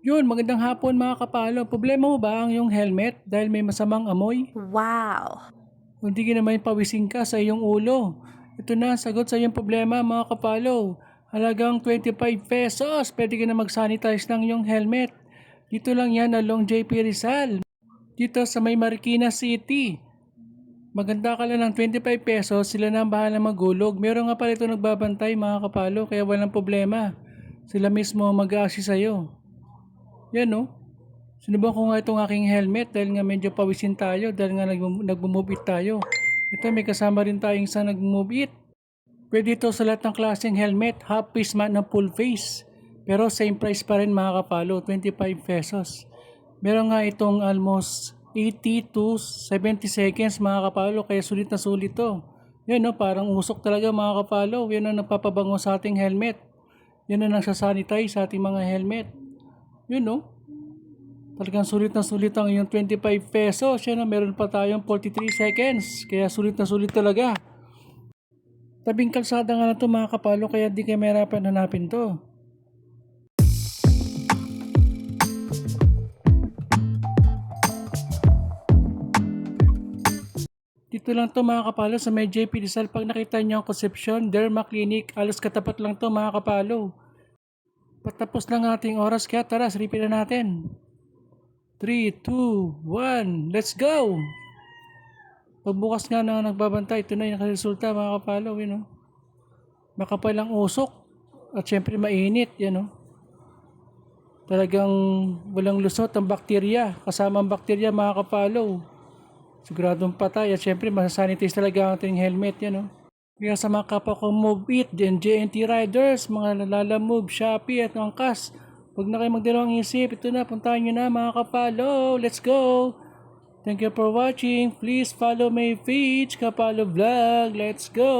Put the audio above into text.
Yun, magandang hapon mga kapalo. Problema mo ba ang iyong helmet dahil may masamang amoy? Wow! O hindi ka naman pawising ka sa iyong ulo? Ito na ang sagot sa iyong problema mga kapalo. Halagang 25 pesos, pwede ka na mag-sanitize ng iyong helmet. Dito lang yan along JP Rizal. Dito sa may Marikina City. Maganda ka lang ng 25 pesos, sila na ang bahala magulog. Meron nga pala ito nagbabantay mga kapalo, kaya walang problema. Sila mismo mag-a-assist sa'yo. Yan no? Sinubukan ko nga itong aking helmet dahil nga medyo pawisin tayo dahil nga nag-move it tayo. Ito may kasama rin tayong isang nag-move it. Pwede ito sa lahat ng klaseng helmet, half face man ng full face. Pero same price pa rin mga kapalo, 25 pesos. Meron nga itong almost 80 to 70 seconds mga kapalo, kaya sulit na sulit to. Yan no, parang usok talaga mga kapalo. Yan ang nagpapabango sa ating helmet. Yan ang nagsasanitize sa ating mga helmet. Yun no. Talagang sulit na sulit ang iyong 25 pesos. Yan na, meron pa tayong 43 seconds. Kaya sulit na sulit talaga. Tabing kalsada nga na to mga kapalo, kaya di kayo mahirapan hanapin to. Dito lang to mga kapalo sa may JP Rizal. Pag nakita nyo ang Concepcion Derma Clinic, alos katapat lang to mga kapalo. Patapos lang ating oras, kaya tara, silipin na natin. 3, 2, 1, let's go! Pagbukas nga na nagbabantay, ito na yung nakaresulta mga kapalo, yun know? Makapal ang usok at syempre mainit, yan know? Talagang walang lusot ang bakterya, kasama ang bakterya mga kapalo. Siguradong patay at syempre masasanitize talaga ang ating helmet, yan know? Kaya sa mga kapwa ko Move It, JNT Riders, mga Lalamove, Shopee at Angkas, huwag na kayo magdalawang isip. Ito na, puntahan nyo na mga kapalo. Let's go! Thank you for watching. Please follow my page, Kapalo Vlog. Let's go!